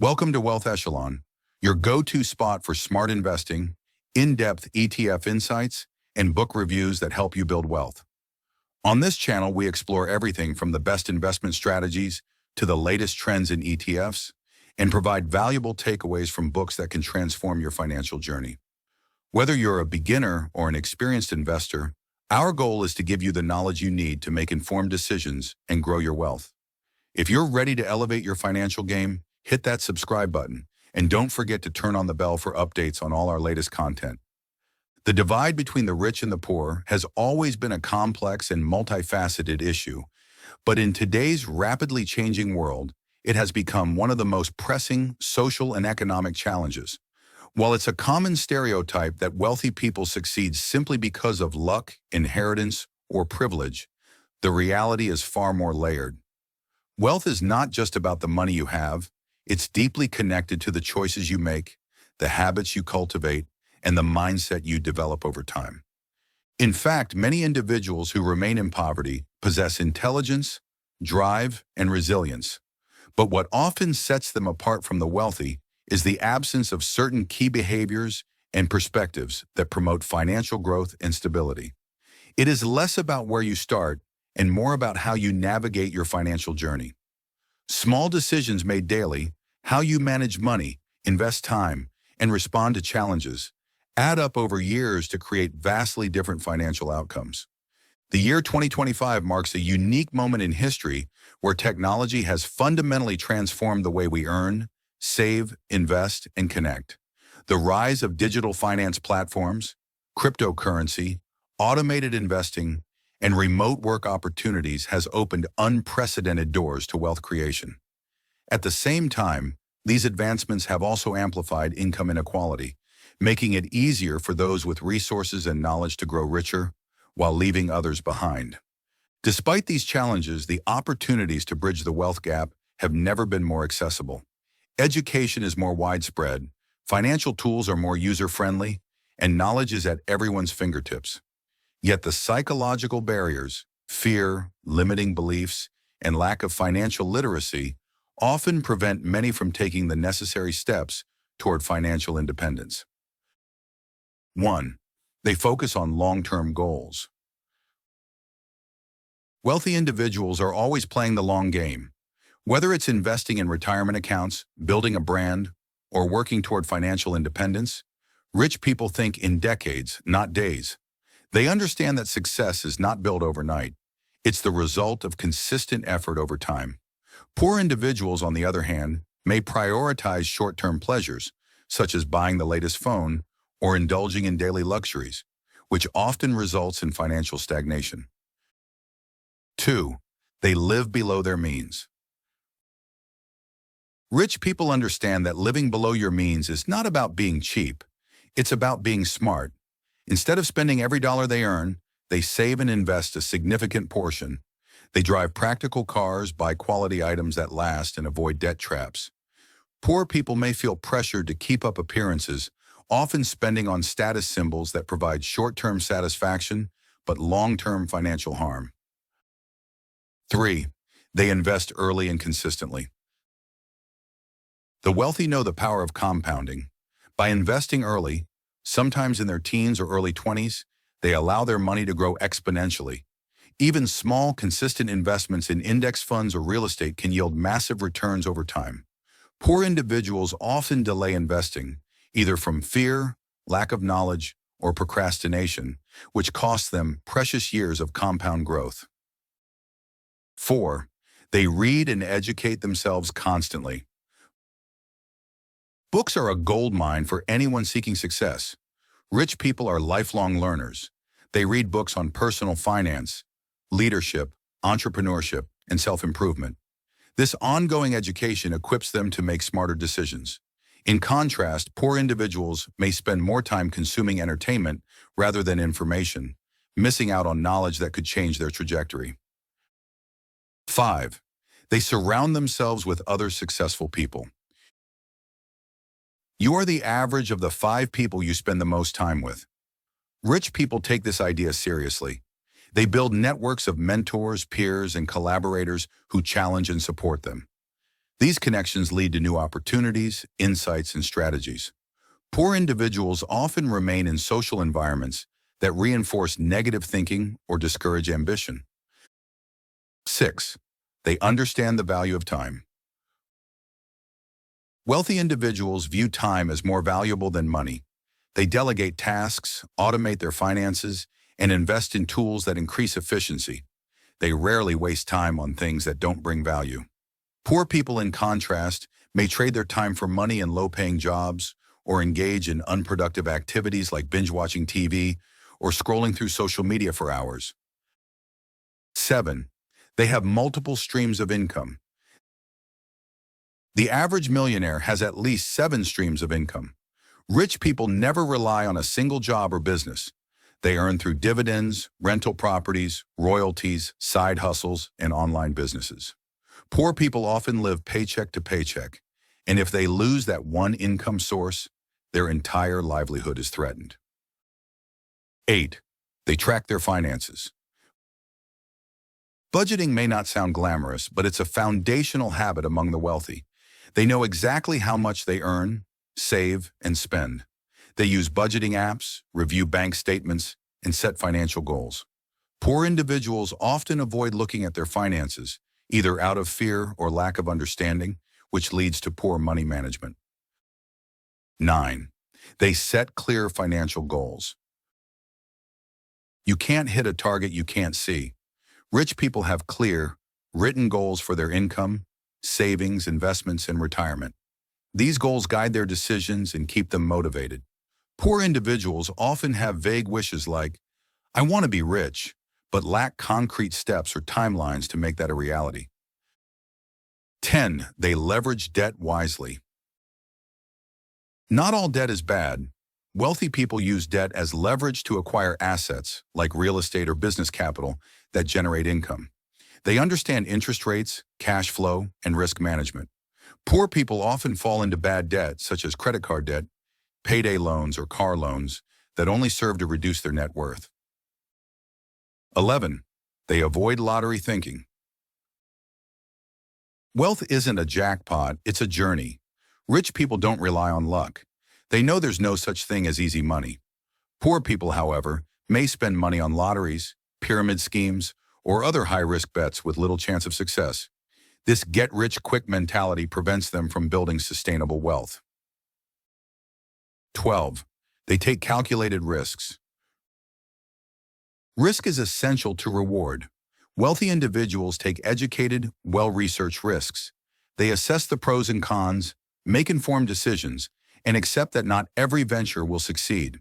Welcome to Wealth Echelon, your go-to spot for smart investing, in-depth ETF insights, and book reviews that help you build wealth. On this channel, we explore everything from the best investment strategies to the latest trends in ETFs and provide valuable takeaways from books that can transform your financial journey. Whether you're a beginner or an experienced investor, our goal is to give you the knowledge you need to make informed decisions and grow your wealth. If you're ready to elevate your financial game, hit that subscribe button, and don't forget to turn on the bell for updates on all our latest content. The divide between the rich and the poor has always been a complex and multifaceted issue, but in today's rapidly changing world, it has become one of the most pressing social and economic challenges. While it's a common stereotype that wealthy people succeed simply because of luck, inheritance, or privilege, the reality is far more layered. Wealth is not just about the money you have. It's deeply connected to the choices you make, the habits you cultivate, and the mindset you develop over time. In fact, many individuals who remain in poverty possess intelligence, drive, and resilience. But what often sets them apart from the wealthy is the absence of certain key behaviors and perspectives that promote financial growth and stability. It is less about where you start and more about how you navigate your financial journey. Small decisions made daily, how you manage money, invest time, and respond to challenges, add up over years to create vastly different financial outcomes. The year 2025 marks a unique moment in history where technology has fundamentally transformed the way we earn, save, invest, and connect. The rise of digital finance platforms, cryptocurrency, automated investing, and remote work opportunities has opened unprecedented doors to wealth creation. At the same time, these advancements have also amplified income inequality, making it easier for those with resources and knowledge to grow richer while leaving others behind. Despite these challenges, the opportunities to bridge the wealth gap have never been more accessible. Education is more widespread, financial tools are more user-friendly, and knowledge is at everyone's fingertips. Yet the psychological barriers, fear, limiting beliefs, and lack of financial literacy often prevent many from taking the necessary steps toward financial independence. 1. They focus on long-term goals. Wealthy individuals are always playing the long game. Whether it's investing in retirement accounts, building a brand, or working toward financial independence, rich people think in decades, not days. They understand that success is not built overnight. It's the result of consistent effort over time. Poor individuals, on the other hand, may prioritize short-term pleasures, such as buying the latest phone or indulging in daily luxuries, which often results in financial stagnation. 2. They live below their means. Rich people understand that living below your means is not about being cheap. It's about being smart. Instead of spending every dollar they earn, they save and invest a significant portion. They drive practical cars, buy quality items that last, and avoid debt traps. Poor people may feel pressured to keep up appearances, often spending on status symbols that provide short-term satisfaction but long-term financial harm. 3. They invest early and consistently. The wealthy know the power of compounding. By investing early, sometimes in their teens or early 20s, they allow their money to grow exponentially. Even small, consistent investments in index funds or real estate can yield massive returns over time. Poor individuals often delay investing, either from fear, lack of knowledge, or procrastination, which costs them precious years of compound growth. 4. They read and educate themselves constantly. Books are a goldmine for anyone seeking success. Rich people are lifelong learners. They read books on personal finance, leadership, entrepreneurship, and self-improvement. This ongoing education equips them to make smarter decisions. In contrast, poor individuals may spend more time consuming entertainment rather than information, missing out on knowledge that could change their trajectory. 5. They surround themselves with other successful people. You are the average of the 5 people you spend the most time with. Rich people take this idea seriously. They build networks of mentors, peers, and collaborators who challenge and support them. These connections lead to new opportunities, insights, and strategies. Poor individuals often remain in social environments that reinforce negative thinking or discourage ambition. 6. They understand the value of time. Wealthy individuals view time as more valuable than money. They delegate tasks, automate their finances, and invest in tools that increase efficiency. They rarely waste time on things that don't bring value. Poor people, in contrast, may trade their time for money in low-paying jobs or engage in unproductive activities like binge-watching TV or scrolling through social media for hours. 7. They have multiple streams of income. The average millionaire has at least 7 streams of income. Rich people never rely on a single job or business. They earn through dividends, rental properties, royalties, side hustles, and online businesses. Poor people often live paycheck to paycheck, and if they lose that one income source, their entire livelihood is threatened. 8. They track their finances. Budgeting may not sound glamorous, but it's a foundational habit among the wealthy. They know exactly how much they earn, save, and spend. They use budgeting apps, review bank statements, and set financial goals. Poor individuals often avoid looking at their finances, either out of fear or lack of understanding, which leads to poor money management. 9. They set clear financial goals. You can't hit a target you can't see. Rich people have clear, written goals for their income, savings, investments, and retirement. These goals guide their decisions and keep them motivated. Poor individuals often have vague wishes like, "I want to be rich," but lack concrete steps or timelines to make that a reality. 10. They leverage debt wisely. Not all debt is bad. Wealthy people use debt as leverage to acquire assets, like real estate or business capital, that generate income. They understand interest rates, cash flow, and risk management. Poor people often fall into bad debt, such as credit card debt, payday loans, or car loans, that only serve to reduce their net worth. 11. They avoid lottery thinking. Wealth isn't a jackpot, it's a journey. Rich people don't rely on luck. They know there's no such thing as easy money. Poor people, however, may spend money on lotteries, pyramid schemes, or other high-risk bets with little chance of success. This get-rich-quick mentality prevents them from building sustainable wealth. 12. They take calculated risks. Risk is essential to reward. Wealthy individuals take educated, well-researched risks. They assess the pros and cons, make informed decisions, and accept that not every venture will succeed.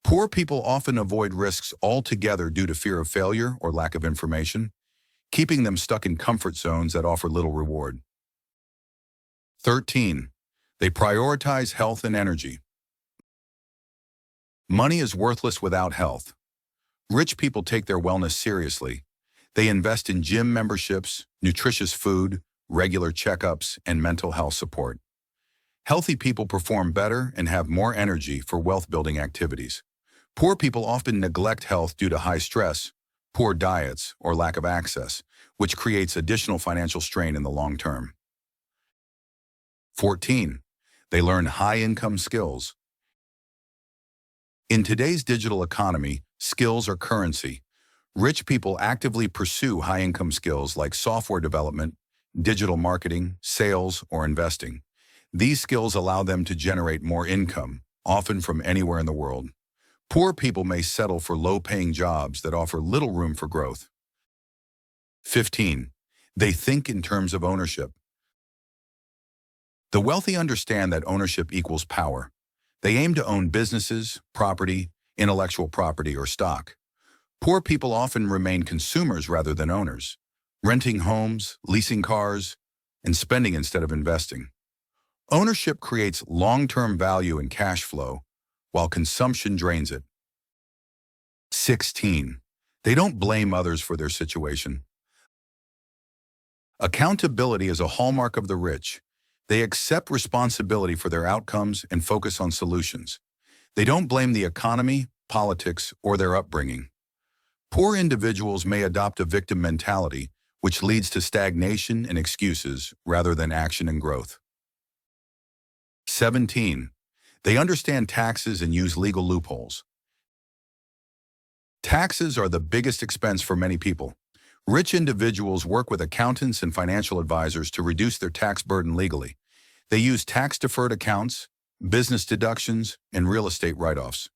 Poor people often avoid risks altogether due to fear of failure or lack of information, keeping them stuck in comfort zones that offer little reward. 13. They prioritize health and energy. Money is worthless without health. Rich people take their wellness seriously. They invest in gym memberships, nutritious food, regular checkups, and mental health support. Healthy people perform better and have more energy for wealth-building activities. Poor people often neglect health due to high stress, poor diets, or lack of access, which creates additional financial strain in the long term. 14. They learn high-income skills. In today's digital economy, skills are currency. Rich people actively pursue high-income skills like software development, digital marketing, sales, or investing. These skills allow them to generate more income, often from anywhere in the world. Poor people may settle for low-paying jobs that offer little room for growth. 15. They think in terms of ownership. The wealthy understand that ownership equals power. They aim to own businesses, property, intellectual property, or stock. Poor people often remain consumers rather than owners, renting homes, leasing cars, and spending instead of investing. Ownership creates long-term value and cash flow, while consumption drains it. 16. They don't blame others for their situation. Accountability is a hallmark of the rich. They accept responsibility for their outcomes and focus on solutions. They don't blame the economy, politics, or their upbringing. Poor individuals may adopt a victim mentality, which leads to stagnation and excuses rather than action and growth. 17. They understand taxes and use legal loopholes. Taxes are the biggest expense for many people. Rich individuals work with accountants and financial advisors to reduce their tax burden legally. They use tax-deferred accounts, business deductions, and real estate write-offs.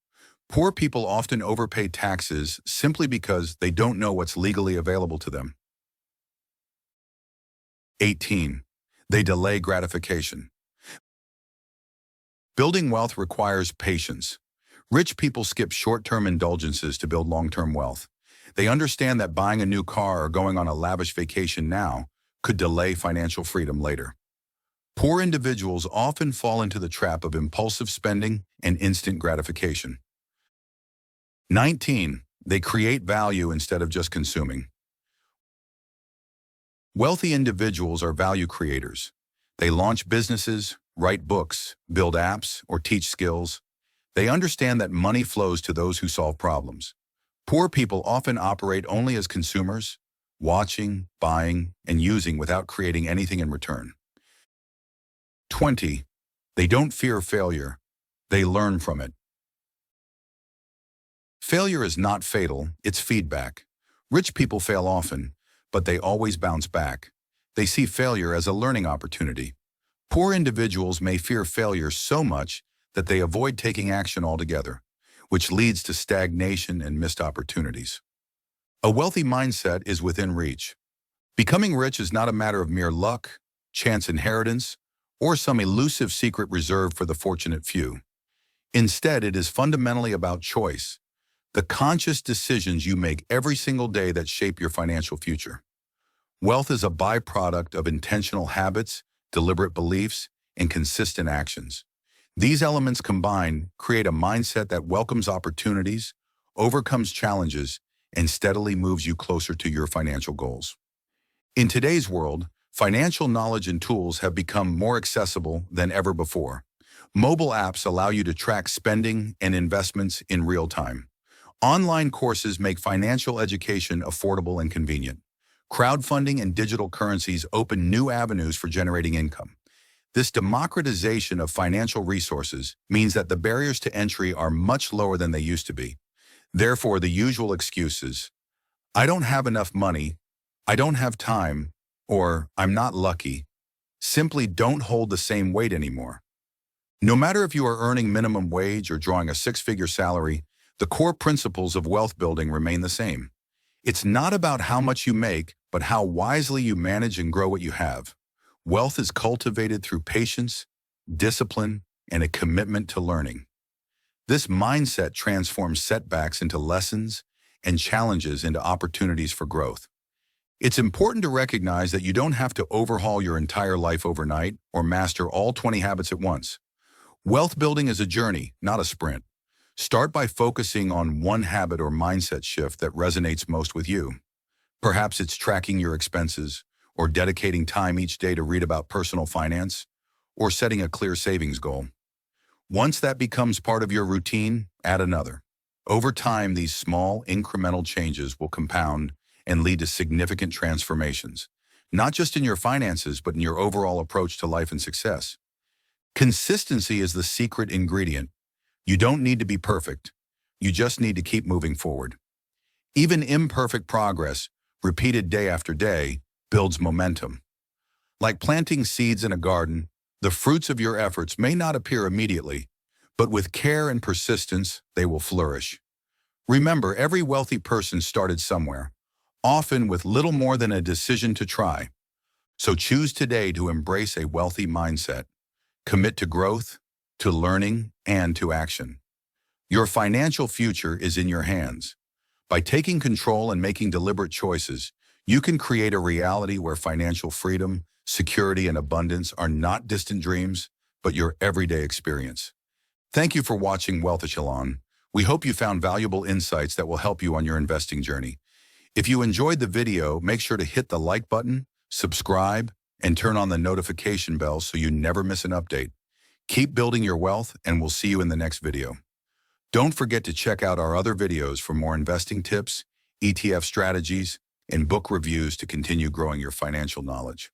Poor people often overpay taxes simply because they don't know what's legally available to them. 18. They delay gratification. Building wealth requires patience. Rich people skip short-term indulgences to build long-term wealth. They understand that buying a new car or going on a lavish vacation now could delay financial freedom later. Poor individuals often fall into the trap of impulsive spending and instant gratification. 19. They create value instead of just consuming. Wealthy individuals are value creators. They launch businesses, write books, build apps, or teach skills. They understand that money flows to those who solve problems. Poor people often operate only as consumers, watching, buying, and using without creating anything in return. 20. They don't fear failure. They learn from it. Failure is not fatal, it's feedback. Rich people fail often, but they always bounce back. They see failure as a learning opportunity. Poor individuals may fear failure so much that they avoid taking action altogether, which leads to stagnation and missed opportunities. A wealthy mindset is within reach. Becoming rich is not a matter of mere luck, chance inheritance, or some elusive secret reserved for the fortunate few. Instead, it is fundamentally about choice, the conscious decisions you make every single day that shape your financial future. Wealth is a byproduct of intentional habits, deliberate beliefs, and consistent actions. These elements combined create a mindset that welcomes opportunities, overcomes challenges, and steadily moves you closer to your financial goals. In today's world, financial knowledge and tools have become more accessible than ever before. Mobile apps allow you to track spending and investments in real time. Online courses make financial education affordable and convenient. Crowdfunding and digital currencies open new avenues for generating income. This democratization of financial resources means that the barriers to entry are much lower than they used to be. Therefore, the usual excuses, "I don't have enough money," "I don't have time," or "I'm not lucky," simply don't hold the same weight anymore. No matter if you are earning minimum wage or drawing a six-figure salary, the core principles of wealth building remain the same. It's not about how much you make, but how wisely you manage and grow what you have. Wealth is cultivated through patience, discipline, and a commitment to learning. This mindset transforms setbacks into lessons and challenges into opportunities for growth. It's important to recognize that you don't have to overhaul your entire life overnight or master all 20 habits at once. Wealth building is a journey, not a sprint. Start by focusing on one habit or mindset shift that resonates most with you. Perhaps it's tracking your expenses, or dedicating time each day to read about personal finance, or setting a clear savings goal. Once that becomes part of your routine, add another. Over time, these small, incremental changes will compound and lead to significant transformations, not just in your finances, but in your overall approach to life and success. Consistency is the secret ingredient. You don't need to be perfect. You just need to keep moving forward. Even imperfect progress, repeated day after day, builds momentum. Like planting seeds in a garden, the fruits of your efforts may not appear immediately, but with care and persistence, they will flourish. Remember, every wealthy person started somewhere, often with little more than a decision to try. So choose today to embrace a wealthy mindset. Commit to growth, to learning, and to action. Your financial future is in your hands. By taking control and making deliberate choices, you can create a reality where financial freedom, security, and abundance are not distant dreams, but your everyday experience. Thank you for watching Wealth Echelon. We hope you found valuable insights that will help you on your investing journey. If you enjoyed the video, make sure to hit the like button, subscribe, and turn on the notification bell so you never miss an update. Keep building your wealth, and we'll see you in the next video. Don't forget to check out our other videos for more investing tips, ETF strategies, and book reviews to continue growing your financial knowledge.